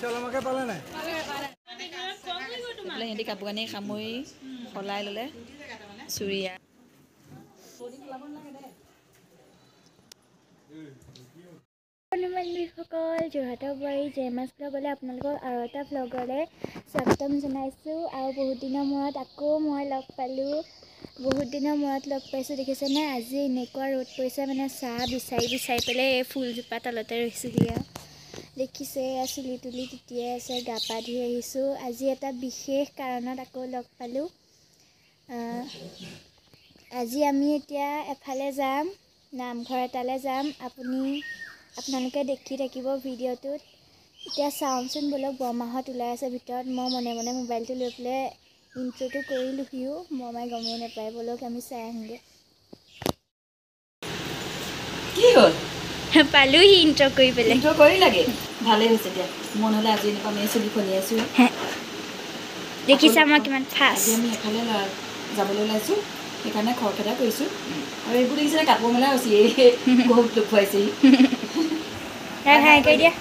সিহঁতি কাপোৰ কানি সামৰি সলাই ল'লে চুৰিয়া সকল যোৰহাটৰ বোৱাৰী জেমাছ ব্লগলৈ আপোনালোকক আৰু এটা ব্লগলৈ স্বাগতম জনাইছোঁ। আৰু বহুত দিনৰ মূৰত আকৌ মই লগ পালোঁ। বহুত দিনৰ মূৰত লগ পাইছোঁ দেখিছেনে। আজি এনেকুৱা ৰ'দ পৰিছে মানে চাহ বিচাৰি পেলাই এই ফুলজোপা তলতে ৰৈছোঁহি আৰু দেখিছে চুলি তুলি তিতিয়াই আছে। গা পা ধুই আহিছোঁ। আজি এটা বিশেষ কাৰণত আকৌ লগ পালোঁ। আজি আমি এতিয়া এফালে যাম, নামঘৰ এটালৈ যাম। আপোনালোকে দেখি থাকিব ভিডিঅ'টোত। এতিয়া চাওঁচোন ব'লক। বৰমাহঁত ওলাই আছে ভিতৰত। মই মনে মনে মোবাইলটো লৈ পেলাই ইণ্ট্ৰ'টো কৰিলোহিও। বৰমাই গমেই নাপায়। ব'লক আমি চাই আহোঁগৈ। কি হ'ল পালোহি ইণ্ট্ৰ' কৰি পেলাই। ইণ্ট্ৰ' কৰি লাগে ভালেই হৈছে দিয়া। মন হ'লে আজি এনেকুৱা মেলি চুলি খুলি আছোঁ। দেখিছা মই কিমান ফাষ্ট। আজি আমি এফালে যাবলৈ ওলাইছোঁ, সেইকাৰণে খৰখেদা কৰিছোঁ। আৰু এইবোৰ দেখিছে কাপোৰ মেলা হৈছে বহুত দেখুৱাইছেহি। হাই কৰি দিয়া।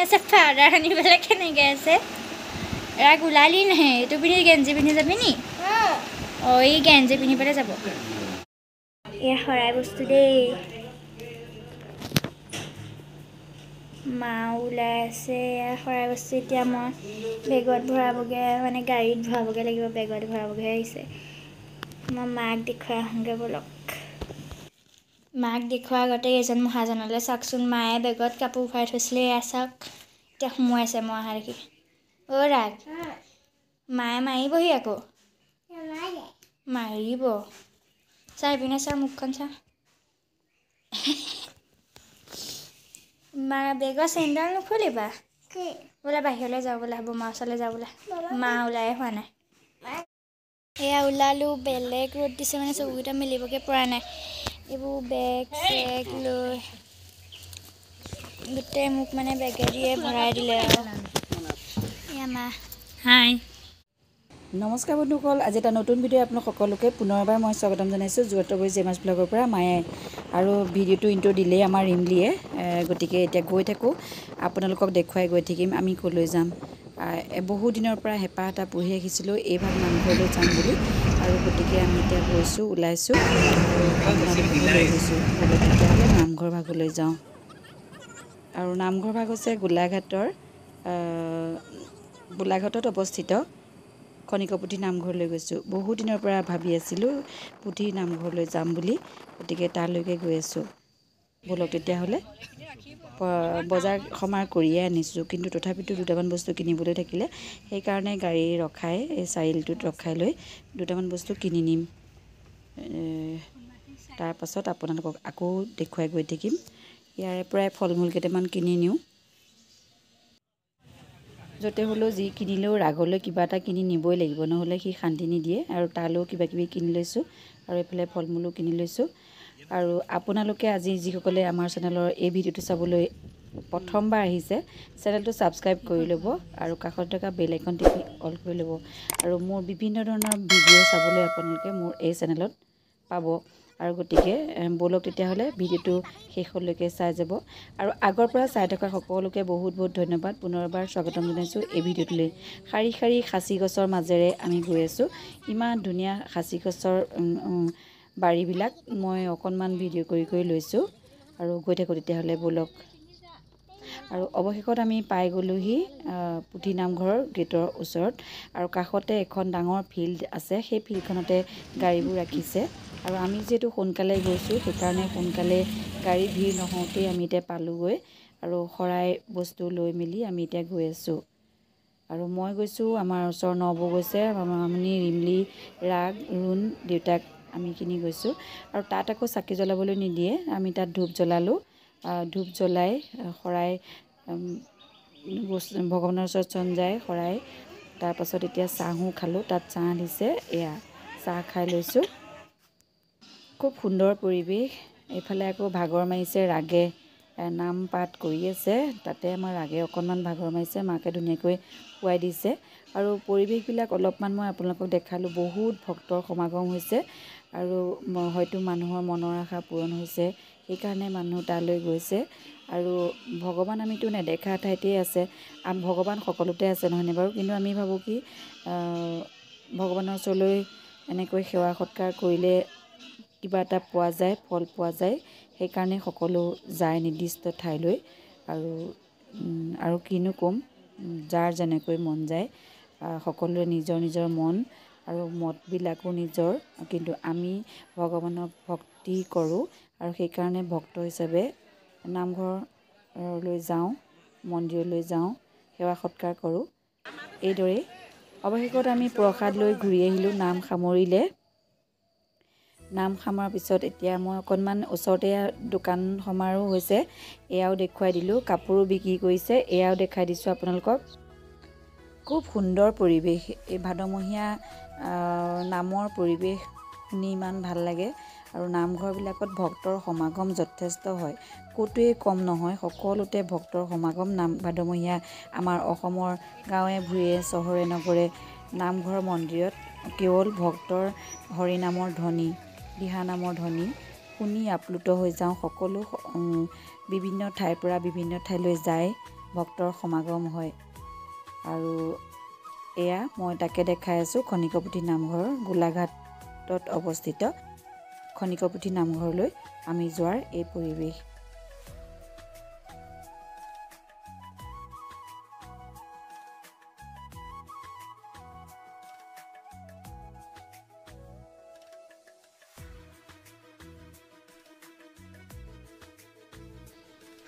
আছে পাউডাৰ সানি পেলাই কেনেকৈ আছে। ৰাগ ওলালি নাহে। এইটো পিন্ধি গেঞ্জি পিন্ধি যাবি নি? অঁ এই গেঞ্জি পিন্ধি পেলাই যাব। এয়া শৰাই বস্তু দেই। মা ওলাই আছে। এয়া শৰাই বস্তু এতিয়া মই বেগত ভৰাবগৈ, মানে গাড়ীত ভৰাবগৈ লাগিব। বেগত ভৰাবগৈ আহিছে। মই মাক দেখুৱাই আহোঁগৈ ব'লক। মাক দেখুওৱাৰ আগতে এজন মহাজনলৈ চাওকচোন। মায়ে বেগত কাপোৰ ভৰাই থৈছিলে। এয়া চাওক এতিয়া সোমোৱাইছে মই অহা দেখি। অ' ৰাগ মায়ে মাৰিবহি আকৌ। মাৰিব চা ইপিনে চা, মুখখন চা। মা বেগৰ চেইনডাল নুখুলিবা। বোলে বাহিৰলৈ যাওঁ বোলে, বৰমা ওচৰলৈ যাওঁ বোলে। মা ওলাই হোৱা নাই। এয়া ওলালোঁ। বেলেগ ৰ'দ দিছে মানে চকুকেইটা মেলিবগৈ পৰা নাই। এইবোৰ বেগ চেগ লৈ গোটেই মোক মানে বেগেদিয়ে ভৰাই দিলে আৰু। এয়া মা। হাই নমস্কাৰ বন্ধুসকল। আজি এটা নতুন ভিডিঅ' আপোনাক সকলোকে পুনৰবাৰ মই স্বাগতম জনাইছোঁ যোৰহাটৰ বোৱাৰী জেমাছ ব্লগৰ পৰা মায়ে। আৰু ভিডিঅ'টো ইণ্ট্ৰ' দিলেই আমাৰ ৰিমলিয়ে। গতিকে এতিয়া গৈ থাকোঁ, আপোনালোকক দেখুৱাই গৈ থাকিম আমি ক'লৈ যাম। বহু দিনৰ পৰা হেঁপাহ এটা পুহি ৰাখিছিলোঁ এইভাগ নামঘৰলৈ যাম বুলি। আৰু গতিকে আমি এতিয়া গৈছোঁ, ওলাইছোঁ আৰু আপোনালোককো লৈ গৈছোঁ। ব'লক তেতিয়াহ'লে নামঘৰ ভাগলৈ যাওঁ। আৰু নামঘৰ ভাগ হৈছে গোলাঘাটত অৱস্থিত খনিকপুথি নামঘৰলৈ গৈছোঁ। বহু দিনৰ পৰা ভাবি আছিলোঁ পুথি নামঘৰলৈ যাম বুলি। গতিকে তালৈকে গৈ আছোঁ। ব'লক তেতিয়াহ'লে। বজাৰ সমাৰ কৰিয়ে আনিছোঁ, কিন্তু তথাপিতো দুটামান বস্তু কিনিবলৈ থাকিলে সেইকাৰণে গাড়ী ৰখাই এই চাৰিআলিটোত ৰখাই লৈ দুটামান বস্তু কিনি নিম। তাৰপাছত আপোনালোকক আকৌ দেখুৱাই গৈ থাকিম। ইয়াৰে পৰাই ফল মূল কেইটামান কিনি নিওঁ। য'তে হ'লেও যি কিনিলেও ৰাগলৈ কিবা এটা কিনি নিবই লাগিব, নহ'লে সি শান্তি নিদিয়ে। আৰু তালৈও কিবা কিবি কিনি লৈছোঁ আৰু এইফালে ফল মূলো কিনি লৈছোঁ। আৰু আপোনালোকে আজি যিসকলে আমাৰ চেনেলৰ এই ভিডিঅ'টো চাবলৈ প্ৰথমবাৰ আহিছে, চেনেলটো ছাবস্ক্ৰাইব কৰি ল'ব আৰু কাষত থকা বেল আইকন টিপি অল কৰি ল'ব। আৰু মোৰ বিভিন্ন ধৰণৰ ভিডিঅ' চাবলৈ আপোনালোকে মোৰ এই চেনেলত পাব। আৰু গতিকে ব'লক তেতিয়াহ'লে ভিডিঅ'টো শেষলৈকে চাই যাব। আৰু আগৰ পৰা চাই থকা সকলোকে বহুত বহুত ধন্যবাদ। পুনৰবাৰ স্বাগতম জনাইছোঁ এই ভিডিঅ'টোলৈ। শাৰী শাৰী সাঁচি গছৰ মাজেৰে আমি গৈ আছোঁ। ইমান ধুনীয়া সাঁচি গছৰ বাৰীবিলাক মই অকণমান ভিডিঅ' কৰি লৈছোঁ। আৰু গৈ থাকোঁ তেতিয়াহ'লে ব'লক। আৰু অৱশেষত আমি পাই গ'লোহি পুথি নামঘৰৰ গেটৰ ওচৰত। আৰু কাষতে এখন ডাঙৰ ফিল্ড আছে, সেই ফিল্ডখনতে গাড়ীবোৰ ৰাখিছে। আৰু আমি যিহেতু সোনকালে গৈছোঁ, সেইকাৰণে সোনকালে গাড়ী ভিৰ নহওঁতেই আমি এতিয়া পালোঁগৈ। আৰু শৰাই বস্তু লৈ মেলি আমি এতিয়া গৈ আছোঁ। আৰু মই গৈছোঁ, আমাৰ ওচৰৰ নবৌ গৈছে, মামনি, ৰিমলি, ৰাগ, ৰুণ, দেউতাক আমিখিনি গৈছোঁ। আৰু তাত আকৌ চাকি জ্বলাবলৈ নিদিয়ে, আমি তাত ধূপ জ্বলালোঁ। ধূপ জ্বলাই শৰাই ভগৱানৰ ওচৰত চঞ্জাই শৰাই, তাৰপাছত এতিয়া চাহো খালোঁ। তাত চাহ দিছে, এয়া চাহ খাই লৈছোঁ। খুব সুন্দৰ পৰিৱেশ। এইফালে আকৌ ভাগৰ মাৰিছে ৰাগে, নাম পাঠ কৰি আছে। তাতে আমাৰ ৰাগে অকণমান ভাগৰ মাৰিছে, মাকে ধুনীয়াকৈ খুৱাই দিছে। আৰু পৰিৱেশবিলাক অলপমান মই আপোনালোকক দেখালোঁ। বহুত ভক্তৰ সমাগম হৈছে আৰু হয়তো মানুহৰ মনৰ আশা পূৰণ হৈছে, সেইকাৰণে মানুহ তালৈ গৈছে। আৰু ভগৱান আমিতো নেদেখা ঠাইতে আছে, ভগৱান সকলোতে আছে নহয়নে বাৰু, কিন্তু আমি ভাবোঁ কি ভগৱানৰ ওচৰলৈ এনেকৈ সেৱা সৎকাৰ কৰিলে কিবা এটা পোৱা যায়, ফল পোৱা যায়, সেইকাৰণে সকলো যায় নিৰ্দিষ্ট ঠাইলৈ। আৰু কিনো ক'ম, যাৰ যেনেকৈ মন যায়, সকলোৰে নিজৰ নিজৰ মন আৰু মতবিলাকো নিজৰ, কিন্তু আমি ভগৱানক ভক্তি কৰোঁ আৰু সেইকাৰণে ভক্ত হিচাপে নামঘৰলৈ যাওঁ, মন্দিৰলৈ যাওঁ, সেৱা সৎকাৰ কৰোঁ। এইদৰেই অৱশেষত আমি প্ৰসাদ লৈ ঘূৰি আহিলোঁ। নাম সামৰিলে। নাম সামৰাৰ পিছত এতিয়া মই অকণমান ওচৰতে দোকান সমাৰো হৈছে, এয়াও দেখুৱাই দিলোঁ। কাপোৰো বিক্ৰী কৰিছে, এয়াও দেখাই দিছোঁ আপোনালোকক। খুব সুন্দৰ পৰিৱেশ, এই ভাদমহীয়া নামৰ পৰিৱেশ শুনি ইমান ভাল লাগে। আৰু নামঘৰবিলাকত ভক্তৰ সমাগম যথেষ্ট হয়, ক'তোৱে কম নহয়, সকলোতে ভক্তৰ সমাগম। ভাদমহীয়া আমাৰ অসমৰ গাঁৱে ভূঞে চহৰে নগৰে নামঘৰ মন্দিৰত কেৱল ভক্তৰ হৰিনামৰ ধ্বনি, দিহানামৰ ধ্বনি শুনি আপ্লুত হৈ যাওঁ। সকলো বিভিন্ন ঠাইৰ পৰা বিভিন্ন ঠাইলৈ যায়, ভক্তৰ সমাগম হয়। আৰু এয়া মই তাকে দেখাই আছোঁ, খনিকপুথি নামঘৰ, গোলাঘাটত অৱস্থিত খনিকপুথি নামঘৰলৈ আমি যোৱাৰ এই পৰিৱেশ।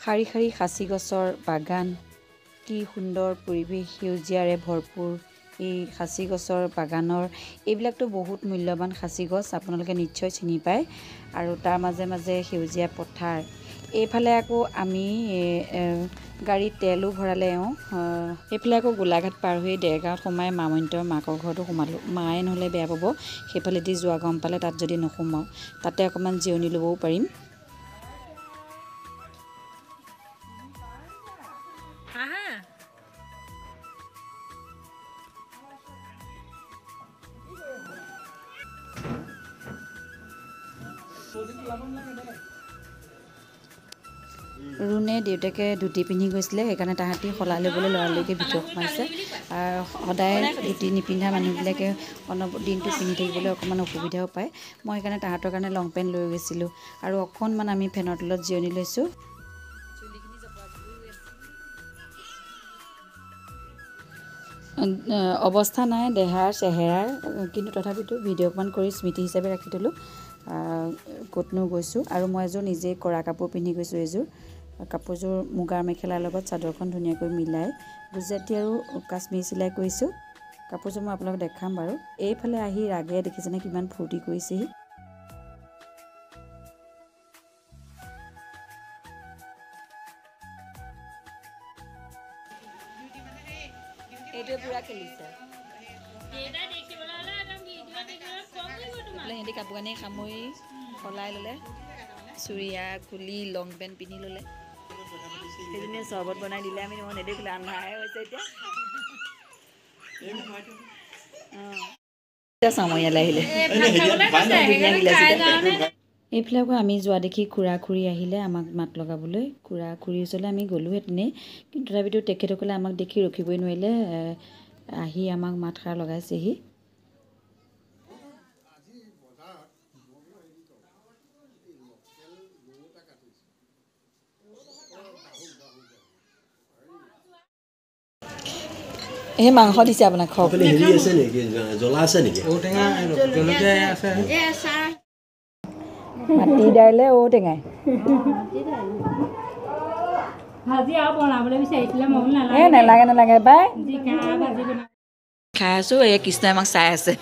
শাৰী শাৰী সাঁচি গছৰ বাগান, কি সুন্দৰ পৰিৱেশ, সেউজীয়াৰে ভৰপূৰ এই সাঁচি গছৰ বাগানৰ। এইবিলাকতো বহুত মূল্যৱান সাঁচি গছ, আপোনালোকে নিশ্চয় চিনি পায়। আৰু তাৰ মাজে মাজে সেউজীয়া পথাৰ। এইফালে আকৌ আমি গাড়ীত তেলো ভৰালে এইফালে আকৌ গোলাঘাট পাৰ হৈ দেৰগাঁৱত সোমাই মামন্তৰ মাকৰ ঘৰতো সোমালোঁ। মায়ে নহ'লে বেয়া পাব, সেইফালেদি যোৱা গম পালে তাত যদি নোসোমাওঁ, তাতে অকণমান জিৰণি ল'বও পাৰিম। ৰুণে দেউতাকে ধুতি পিন্ধি গৈছিলে, সেইকাৰণে তাহাঁতি সলাই ল'বলৈ লৰালৰিকৈ ভিতৰত সোমাইছে। সদায় ধুতি নিপিন্ধা মানুহবিলাকে দিনটো পিন্ধি থাকিবলৈ অকণমান অসুবিধাও পায়। মই সেইকাৰণে তাহাঁতৰ কাৰণে লং পেণ্ট লৈ গৈছিলোঁ। আৰু অকণমান আমি ফেনৰ তলত জিৰণি লৈছোঁ। অৱস্থা নাই দেহাৰ চেহেৰাৰ, কিন্তু তথাপিতো ভিডিঅ' অকণমান কৰি স্মৃতি হিচাপে ৰাখি থ'লোঁ। ক'তনো গৈছোঁ। আৰু মই এযোৰ নিজেই কৰা কাপোৰ পিন্ধি গৈছোঁ। এইযোৰ কাপোৰযোৰ মুগাৰ মেখেলাৰ লগত চাদৰখন ধুনীয়াকৈ মিলাই গুজৰাটী আৰু কাশ্মীৰী চিলাই কৰিছোঁ। কাপোৰযোৰ মই আপোনালোকক দেখাম বাৰু। এইফালে আহি ৰাগে দেখিছেনে কিমান ফূৰ্তি কৰিছেহি। এইটোৱে পূৰা খেলিছে। সিহঁতি কাপোৰ কানি সামৰি সলাই ল'লে, চুৰিয়া খুলি লং পেণ্ট পিন্ধি ল'লে। সেইজনীয়ে চৰ্বত বনাই দিলে, আমি মই নেদেখিলোঁ, আন্ধাৰহে হৈছে এতিয়া। চামৰীয়ালৈ আহিলে। এইফালে আকৌ আমি যোৱা দেখি খুৰা খুৰী আহিলে আমাক মাত লগাবলৈ। খুৰা খুৰীৰ ওচৰলৈ আমি গ'লোহেঁতেনেই, কিন্তু তথাপিতো তেখেতসকলে আমাক দেখি ৰখিবই নোৱাৰিলে, আহি আমাক মাতষাৰ লগাইছেহি। এই মাংস দিছে আপোনাক খাওক। হেৰি আছে নেকি, জ্বলা আছে নেকি? মাটি দাইলে ঔটেঙাই নালাগে নালাগে পাই খাই আছোঁ। এই কৃষ্ণই আমাক চাই আছে।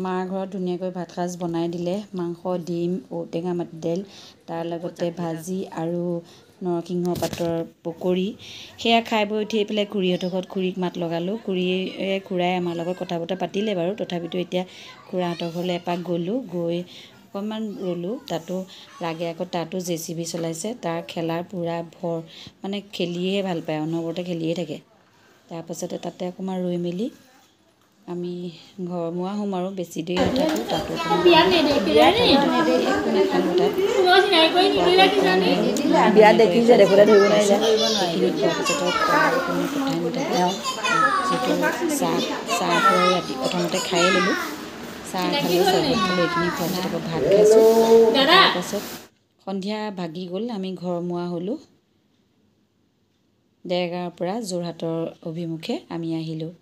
মাৰ ঘৰত ধুনীয়াকৈ ভাত সাজ বনাই দিলে, মাংস, ডিম, ঔটেঙা, মাটি দাইল, তাৰ লগতে ভাজি আৰু নৰসিংহ পাতৰ পকৰি। সেয়া খাই বৈ উঠি পেলাই খুৰীহঁতৰ ঘৰত খুৰীক মাত লগালোঁ। খুৰাই আমাৰ লগত কথা বতৰা পাতিলে বাৰু, তথাপিতো এতিয়া খুৰাহঁতৰ ঘৰলৈ এপাক গ'লোঁ, গৈ অকণমান ৰ'লোঁ। তাতো ৰাগে আকৌ তাতো JCB চলাইছে, তাৰ খেলাৰ পূৰা ভৰ, মানে খেলিয়ে ভাল পায়, অনবৰতে খেলিয়ে থাকে। তাৰপাছতে তাতে অকণমান ৰৈ মেলি আমি ঘৰমুৱা হ'ম আৰু বেছি দেৰি নাথাকোঁ তাতো বিয়া দেখিছে দেখোঁতে ধৰিব নোৱাৰি যায় এইখিনি খোৱাৰ পিছতে কোনো কথাই নাথাকে যিটো চাহটো আৰু ৰাতি প্ৰথমতে খায়ে ল'লোঁ চাহ খালোঁ চৰবত খালোঁ এইখিনি খোৱাৰ পিছত আকৌ ভাত খাইছোঁ তাৰপাছত সন্ধিয়া ভাগি গ'ল আমি ঘৰমুৱা হ'লোঁ দেৰগাঁৱৰ পৰা যোৰহাটৰ অভিমুখে আমি আহিলোঁ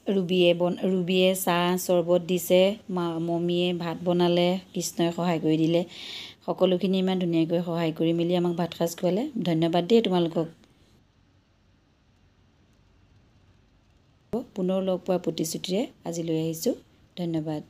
ৰুবিয়ে চাহ চৰবত দিছে মমীয়ে ভাত বনালে কৃষ্ণই সহায় কৰি দিলে সকলোখিনি ইমান ধুনীয়াকৈ সহায় কৰি মেলি আমাক ভাত সাজ খোৱালে ধন্যবাদ দেই তোমালোকক পুনৰ লগ পোৱাৰ প্ৰতিশ্ৰুতিৰে আজিলৈ আহিছোঁ ধন্যবাদ